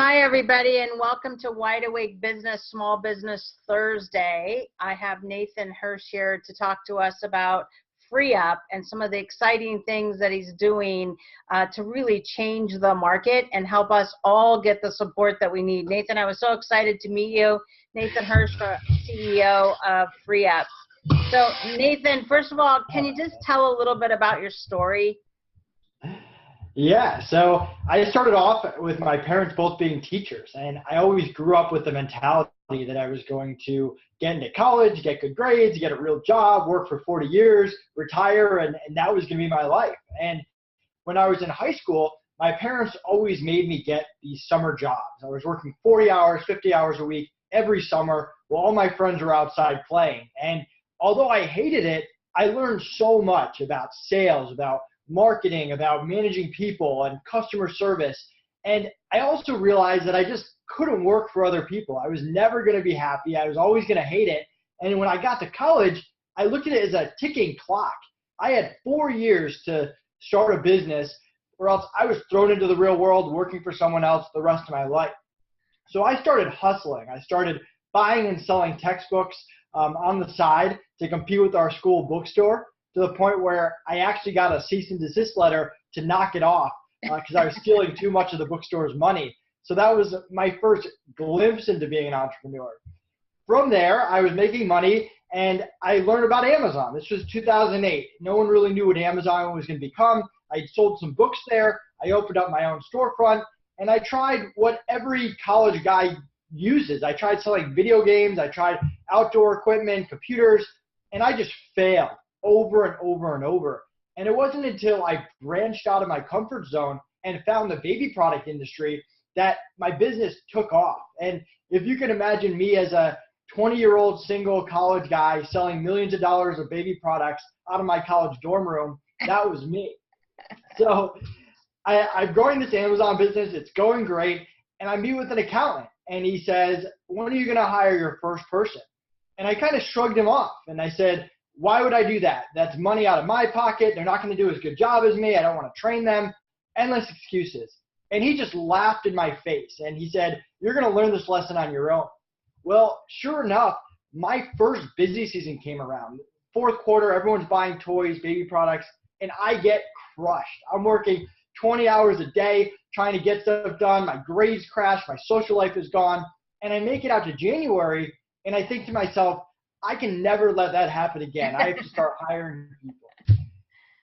Hi, everybody, and welcome to Wide Awake Business, Small Business Thursday. I have Nathan Hirsch here to talk to us about FreeUp and some of the exciting things that he's doing to really change the market and help us all get the support that we need. Nathan, I was so excited to meet you. Nathan Hirsch, CEO of FreeUp. So, Nathan, first of all, can you just tell a little bit about your story? Yeah, so I started off with my parents both being teachers, and I always grew up with the mentality that I was going to get into college, get good grades, get a real job, work for 40 years, retire, and that was going to be my life. And when I was in high school, my parents always made me get these summer jobs. I was working 40 hours, 50 hours a week every summer while all my friends were outside playing. And although I hated it, I learned so much about sales, about marketing, about managing people and customer service. And I also realized that I just couldn't work for other people. I was never going to be happy. I was always going to hate it. And when I got to college, I looked at it as a ticking clock. I had 4 years to start a business, or else I was thrown into the real world working for someone else the rest of my life. So I started hustling. I started buying and selling textbooks on the side to compete with our school bookstore, to the point where I actually got a cease and desist letter to knock it off because I was stealing too much of the bookstore's money. So that was my first glimpse into being an entrepreneur. From there, I was making money, and I learned about Amazon. This was 2008. No one really knew what Amazon was going to become. I sold some books there. I opened up my own storefront, and I tried what every college guy uses. I tried selling video games. I tried outdoor equipment, computers, and I just failed over and over and over. And it wasn't until I branched out of my comfort zone and found the baby product industry that my business took off. And if you can imagine me as a 20-year-old single college guy selling millions of dollars of baby products out of my college dorm room, that was me. So I'm growing this Amazon business. It's going great. And I meet with an accountant, and he says, "When are you going to hire your first person?" And I kind of shrugged him off, and I said, "Why would I do that? That's money out of my pocket. They're not going to do as good job as me. I don't want to train them." Endless excuses. And he just laughed in my face, and he said, "You're going to learn this lesson on your own." Well, sure enough, my first busy season came around. Fourth quarter, everyone's buying toys, baby products, and I get crushed. I'm working 20 hours a day trying to get stuff done. My grades crash. My social life is gone. And I make it out to January, and I think to myself, I can never let that happen again. I have to start hiring people.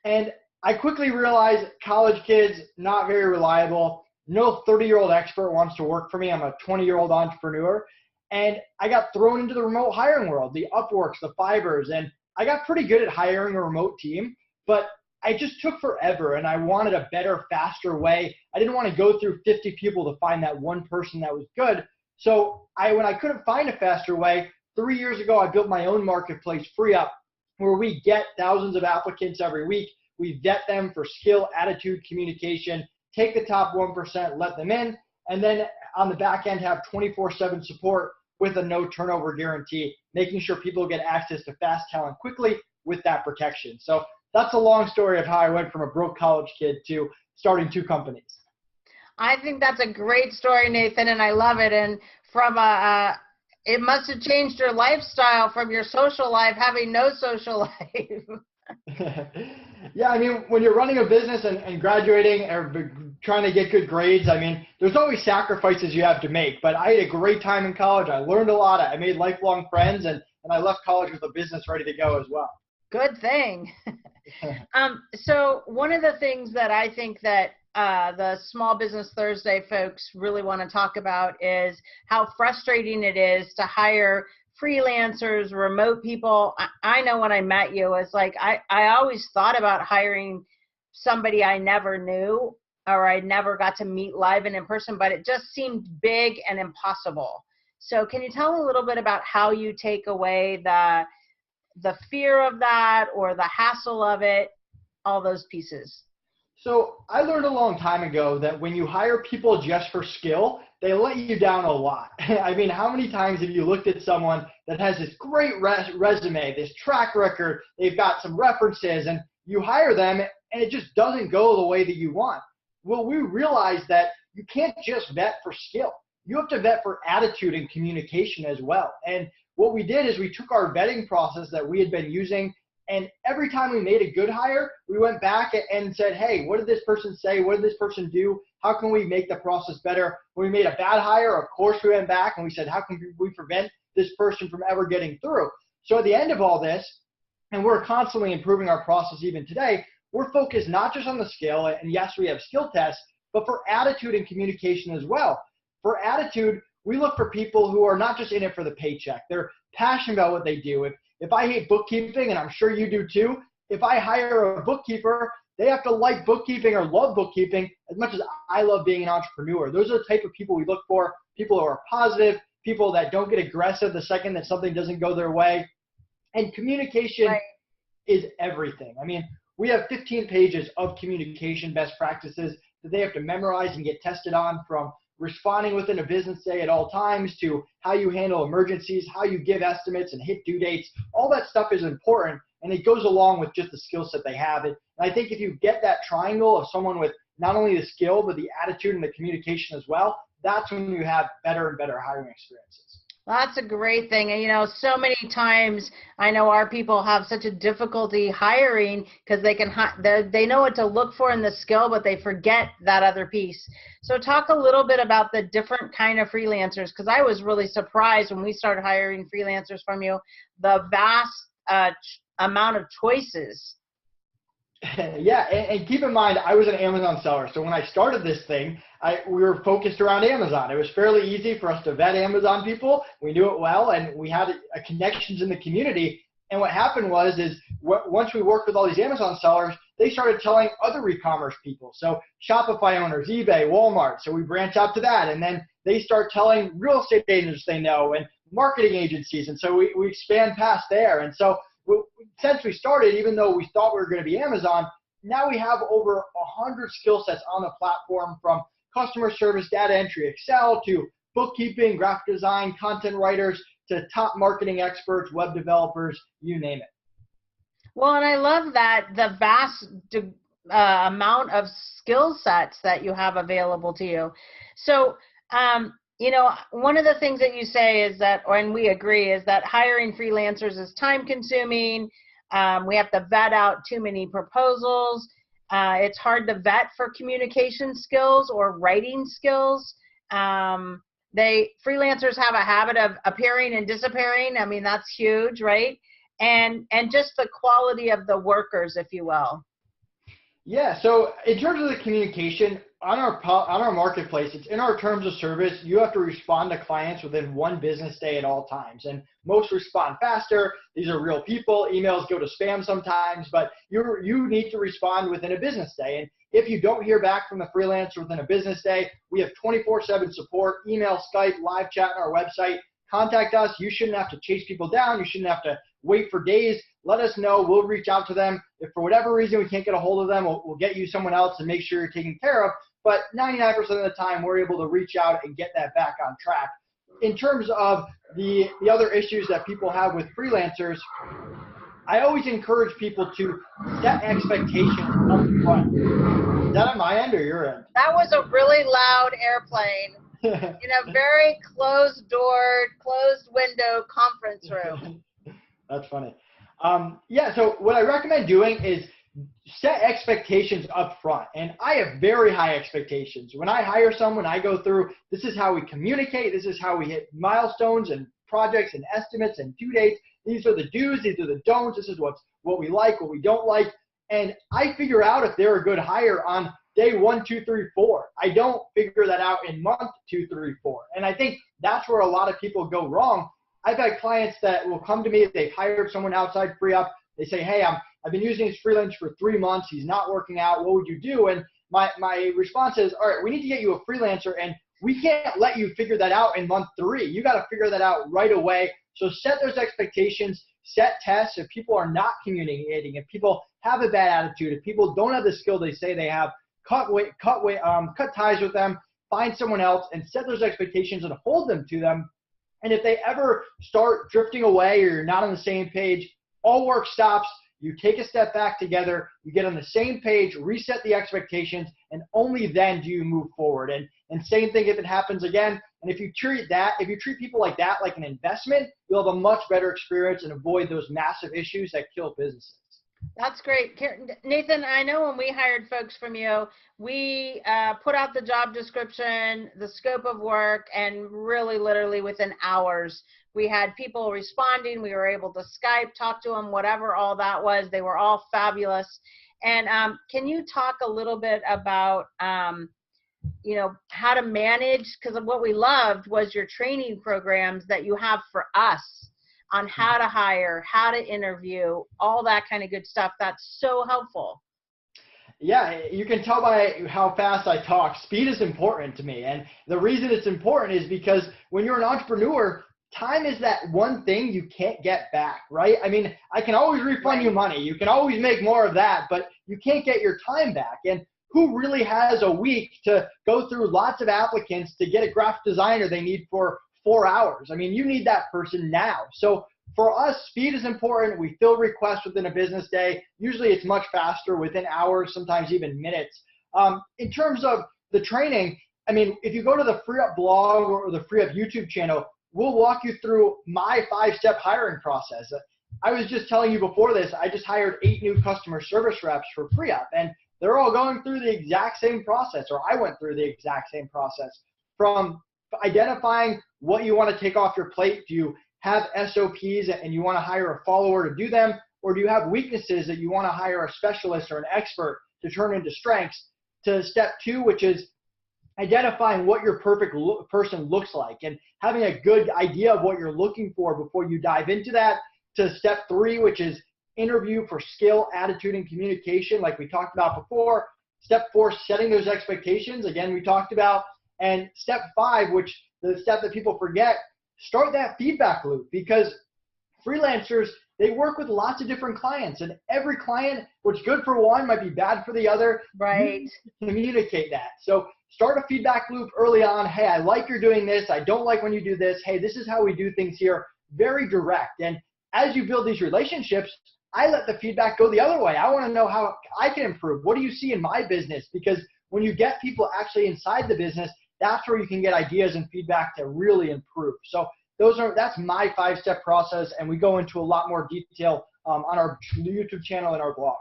And I quickly realized college kids, not very reliable. No 30-year-old expert wants to work for me. I'm a 20-year-old entrepreneur. And I got thrown into the remote hiring world, the Upworks, the Fivers, and I got pretty good at hiring a remote team, but I just took forever, and I wanted a better, faster way. I didn't want to go through 50 people to find that one person that was good. So when I couldn't find a faster way, 3 years ago, I built my own marketplace, FreeUp, where we get thousands of applicants every week. We vet them for skill, attitude, communication, take the top 1%, let them in, and then on the back end have 24/7 support with a no turnover guarantee, making sure people get access to fast talent quickly with that protection. So that's a long story of how I went from a broke college kid to starting 2 companies. I think that's a great story, Nathan, and I love it. And from it must have changed your lifestyle from your social life, having no social life. Yeah, I mean, when you're running a business and graduating or trying to get good grades, I mean, there's always sacrifices you have to make. But I had a great time in college. I learned a lot. I made lifelong friends, and I left college with a business ready to go as well. Good thing. So one of the things that I think that the Small Business Thursday folks really want to talk about is how frustrating it is to hire freelancers, remote people. I know when I met you, it's like I always thought about hiring somebody I never knew or I never got to meet live and in person, but it just seemed big and impossible. So can you tell a little bit about how you take away the fear of that or the hassle of it, all those pieces? So I learned a long time ago that when you hire people just for skill, they let you down a lot. I mean, how many times have you looked at someone that has this great resume, this track record, they've got some references, and you hire them and it just doesn't go the way that you want? Well, we realized that you can't just vet for skill. You have to vet for attitude and communication as well. And what we did is we took our vetting process that we had been using, and every time we made a good hire, we went back and said, hey, what did this person say? What did this person do? How can we make the process better? When we made a bad hire, of course we went back and we said, how can we prevent this person from ever getting through? So at the end of all this, and we're constantly improving our process even today, we're focused not just on the skill, and yes, we have skill tests, but for attitude and communication as well. For attitude, we look for people who are not just in it for the paycheck. They're passionate about what they do. If I hate bookkeeping, and I'm sure you do too, if I hire a bookkeeper, they have to like bookkeeping or love bookkeeping as much as I love being an entrepreneur. Those are the type of people we look for, people who are positive, people that don't get aggressive the second that something doesn't go their way. And communication is everything. I mean, we have 15 pages of communication best practices that they have to memorize and get tested on, from responding within a business day at all times to how you handle emergencies, how you give estimates and hit due dates. All that stuff is important, and it goes along with just the skill set they have. And I think if you get that triangle of someone with not only the skill, but the attitude and the communication as well, that's when you have better and better hiring experiences. That's a great thing. And, so many times I know our people have such a difficulty hiring because they know what to look for in the skill, but they forget that other piece. So talk a little bit about the different kind of freelancers, because I was really surprised when we started hiring freelancers from you, the vast amount of choices. Yeah, and keep in mind, I was an Amazon seller. So when I started this thing, we were focused around Amazon. It was fairly easy for us to vet Amazon people. We knew it well, and we had connections in the community. And what happened was once we worked with all these Amazon sellers, they started telling other e-commerce people. So Shopify owners, eBay, Walmart. So we branch out to that. And then they start telling real estate agents they know and marketing agencies. And so we expand past there. And so since we started, even though we thought we were going to be Amazon, now we have over 100 skill sets on the platform, from customer service, data entry, Excel, to bookkeeping, graphic design, content writers, to top marketing experts, web developers, you name it. Well, and I love that the vast amount of skill sets that you have available to you. So, one of the things that you say is that, and we agree, is that hiring freelancers is time consuming. We have to vet out too many proposals. It's hard to vet for communication skills or writing skills. Freelancers have a habit of appearing and disappearing. I mean, that's huge, right? And just the quality of the workers, if you will. Yeah, so in terms of the communication, on our marketplace, it's in our terms of service. You have to respond to clients within 1 business day at all times, and most respond faster. These are real people. Emails go to spam sometimes, but you need to respond within a business day. And if you don't hear back from the freelancer within a business day, we have 24/7 support, email, Skype, live chat on our website. Contact us. You shouldn't have to chase people down. You shouldn't have to wait for days. Let us know. We'll reach out to them. If for whatever reason we can't get a hold of them, we'll get you someone else and make sure you're taken care of. But 99% of the time, we're able to reach out and get that back on track. In terms of the other issues that people have with freelancers, I always encourage people to set expectations up front. Is that on my end or your end? That was a really loud airplane in a very closed-door, closed-window conference room. That's funny. So what I recommend doing is set expectations up front. And I have very high expectations. When I hire someone, I go through, this is how we communicate. This is how we hit milestones and projects and estimates and due dates. These are the do's. These are the don'ts. This is what we like, what we don't like. And I figure out if they're a good hire on day 1, 2, 3, 4. I don't figure that out in month 2, 3, 4. And I think that's where a lot of people go wrong. I've had clients that will come to me, they've hired someone outside FreeUp. They say, hey, I've been using this freelance for 3 months. He's not working out. What would you do? And my response is, all right, we need to get you a freelancer, and we can't let you figure that out in month 3. You got to figure that out right away. So set those expectations, set tests. If people are not communicating, if people have a bad attitude, if people don't have the skill they say they have, cut ties with them, find someone else, and set those expectations and hold them to them. And if they ever start drifting away or you're not on the same page, all work stops. You take a step back together, you get on the same page, reset the expectations, and only then do you move forward. And And same thing if it happens again. And if you treat people like that, like an investment, you'll have a much better experience and avoid those massive issues that kill businesses. That's great. Nathan, I know when we hired folks from you, we put out the job description, the scope of work, and really literally within hours, we had people responding. We were able to Skype, talk to them, whatever all that was. They were all fabulous. And can you talk a little bit about, how to manage, because what we loved was your training programs that you have for us on how to hire, how to interview, all that kind of good stuff. That's so helpful. Yeah, you can tell by how fast I talk. Speed is important to me. And the reason it's important is because when you're an entrepreneur, time is that one thing you can't get back, right? I mean, I can always refund you money. You can always make more of that, but you can't get your time back. And who really has a week to go through lots of applicants to get a graphic designer they need for 4 hours? I mean, you need that person now. So for us, speed is important. We fill requests within a business day. Usually it's much faster, within hours, sometimes even minutes. In terms of the training, I mean, if you go to the FreeUp blog or the FreeUp YouTube channel, we'll walk you through my 5-step hiring process. I was just telling you before this, I just hired 8 new customer service reps for FreeUp, and they're all going through the exact same process, or I went through the exact same process, from identifying what you want to take off your plate. Do you have SOPs and you want to hire a follower to do them, or do you have weaknesses that you want to hire a specialist or an expert to turn into strengths, to step 2, which is identifying what your perfect person looks like and having a good idea of what you're looking for before you dive into that, to step 3, which is interview for skill, attitude, and communication, like we talked about before. Step 4, setting those expectations, again, we talked about. And step 5, which the step that people forget, start that feedback loop, because freelancers, they work with lots of different clients, and every client, what's good for one might be bad for the other. Right. You communicate that. So start a feedback loop early on. Hey, I like you're doing this. I don't like when you do this. Hey, this is how we do things here. Very direct. And as you build these relationships, I let the feedback go the other way. I want to know how I can improve. What do you see in my business? Because when you get people actually inside the business, that's where you can get ideas and feedback to really improve. So that's my 5-step process, and we go into a lot more detail on our YouTube channel and our blog.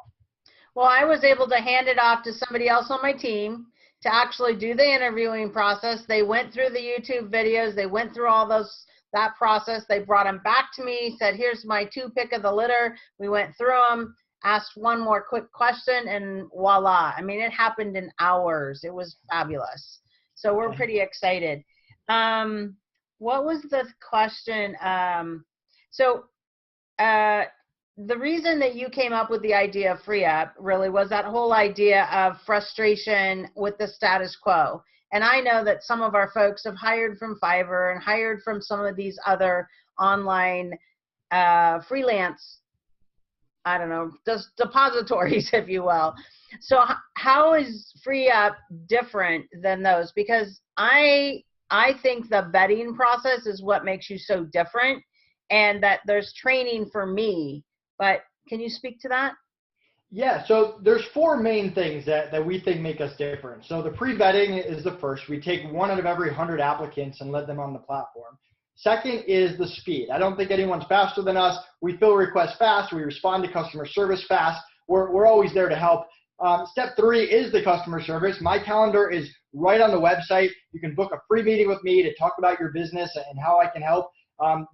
Well, I was able to hand it off to somebody else on my team to actually do the interviewing process. They went through the YouTube videos. They went through all that process. They brought them back to me, said, here's my 2 pick of the litter. We went through them, asked one more quick question, and voila. I mean, it happened in hours. It was fabulous. So we're pretty excited. What was the question? The reason that you came up with the idea of FreeUp really was that whole idea of frustration with the status quo. And I know that some of our folks have hired from Fiverr and hired from some of these other online freelance, I don't know, depositories, if you will. So how is FreeUp different than those? Because I think the vetting process is what makes you so different, and that there's training for me. But can you speak to that? Yeah, so there's 4 main things that we think make us different. So the pre-vetting is the first. We take 1 out of every 100 applicants and let them on the platform. Second is the speed. I don't think anyone's faster than us. We fill requests fast. We respond to customer service fast. We're always there to help. Step 3 is the customer service. My calendar is right on the website. You can book a free meeting with me to talk about your business and how I can help. I'm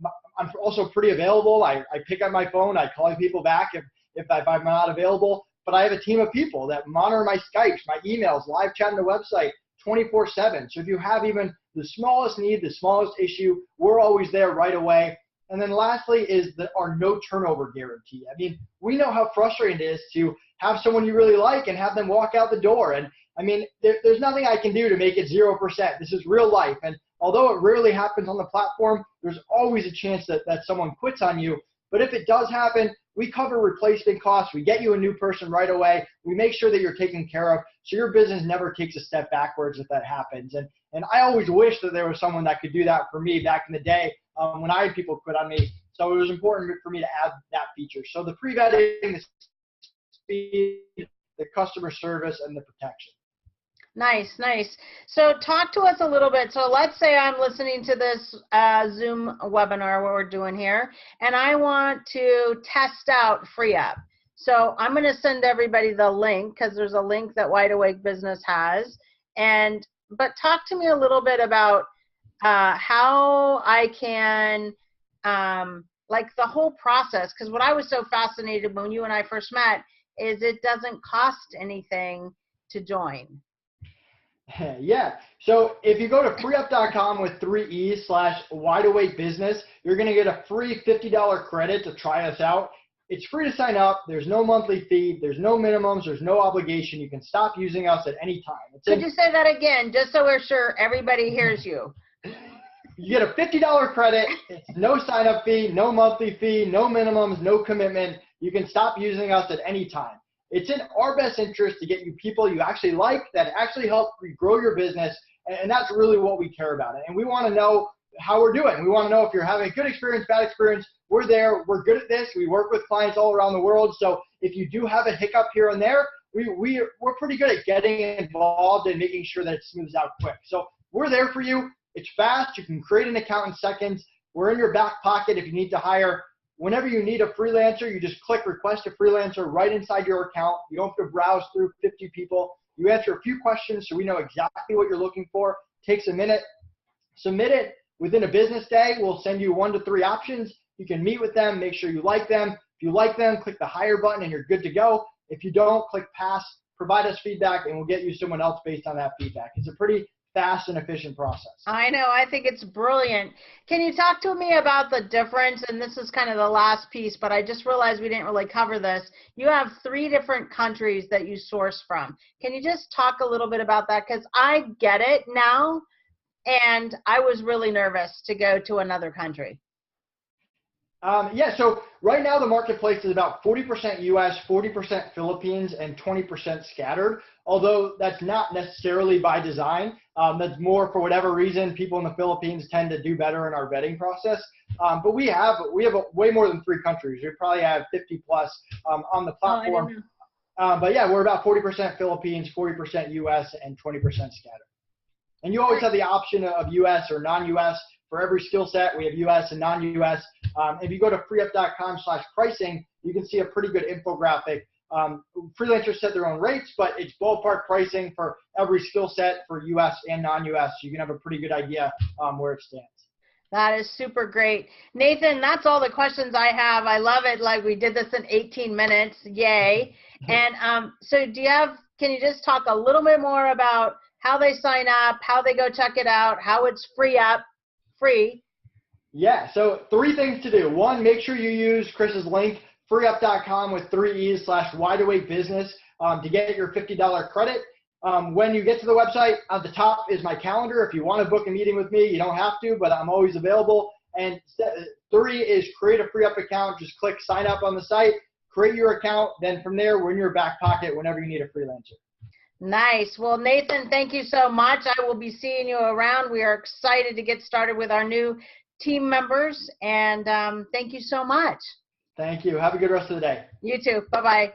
also pretty available. I pick up my phone. I call people back if I'm not available. But I have a team of people that monitor my Skypes, my emails, live chat on the website 24/7. So if you have even the smallest need, the smallest issue, we're always there right away. And then lastly is our no turnover guarantee. I mean, we know how frustrating it is to have someone you really like and have them walk out the door. And I mean, there's nothing I can do to make it 0%. This is real life. And although it rarely happens on the platform, there's always a chance that someone quits on you. But if it does happen, we cover replacement costs. We get you a new person right away. We make sure that you're taken care of so your business never takes a step backwards if that happens. And I always wish that there was someone that could do that for me back in the day when I had people quit on me. So it was important for me to add that feature. So the pre-vetting, the speed, the customer service, and the protection. Nice, nice. So talk to us a little bit. So let's say I'm listening to this Zoom webinar, what we're doing here, and I want to test out FreeUp. So I'm going to send everybody the link because there's a link that Wide Awake Business has. But talk to me a little bit about how I can, like the whole process, because what I was so fascinated when you and I first met is it doesn't cost anything to join. Yeah. So if you go to freeup.com with 3E/wideawakebusiness, you're going to get a free $50 credit to try us out. It's free to sign up. There's no monthly fee. There's no minimums. There's no obligation. You can stop using us at any time. Could you say that again, just so we're sure everybody hears you? You get a $50 credit. It's no sign-up fee, no monthly fee, no minimums, no commitment. You can stop using us at any time. It's in our best interest to get you people you actually like that actually help grow your business, and that's really what we care about. And we want to know how we're doing. We want to know if you're having a good experience, bad experience. We're there. We're good at this. We work with clients all around the world. So if you do have a hiccup here and there, we're pretty good at getting involved and making sure that it smooths out quick. So we're there for you. It's fast. You can create an account in seconds. We're in your back pocket if you need to hire. Whenever you need a freelancer, you just click request a freelancer right inside your account. You don't have to browse through 50 people. You answer a few questions so we know exactly what you're looking for. Takes a minute. Submit it within a business day. We'll send you 1 to 3 options. You can meet with them, make sure you like them. If you like them, click the hire button and you're good to go. If you don't, click pass, provide us feedback, and we'll get you someone else based on that feedback. It's a pretty fast and efficient process. I know. I think it's brilliant. Can you talk to me about the difference? And this is kind of the last piece, but I just realized we didn't really cover this. You have 3 different countries that you source from. Can you just talk a little bit about that? Because I get it now, and I was really nervous to go to another country. Yeah, so right now the marketplace is about 40% US, 40% Philippines, and 20% scattered, although that's not necessarily by design. That's more for whatever reason. People in the Philippines tend to do better in our vetting process. But we have way more than 3 countries. We probably have 50 plus on the platform. But yeah, we're about 40% Philippines, 40% US, and 20% scattered. And you always have the option of US or non-US. For every skill set, we have US and non-US. If you go to freeup.com/pricing, you can see a pretty good infographic. Freelancers set their own rates, but it's ballpark pricing for every skill set for US and non-US. You can have a pretty good idea where it stands. That is super great. Nathan, that's all the questions I have. I love it. Like we did this in 18 minutes. Yay. And so can you just talk a little bit more about how they sign up, how they go check it out, how it's free? Yeah, so 3 things to do. 1, make sure you use Chris's link, freeup.com with 3Es/wideawakebusiness to get your $50 credit. When you get to the website, at the top is my calendar. If you want to book a meeting with me, you don't have to, but I'm always available. And 3 is create a FreeUp account. Just click sign up on the site, create your account. Then from there, we're in your back pocket whenever you need a freelancer. Nice. Well, Nathan, thank you so much. I will be seeing you around. We are excited to get started with our new team members, and thank you so much. Thank you. Have a good rest of the day. You too. Bye-bye.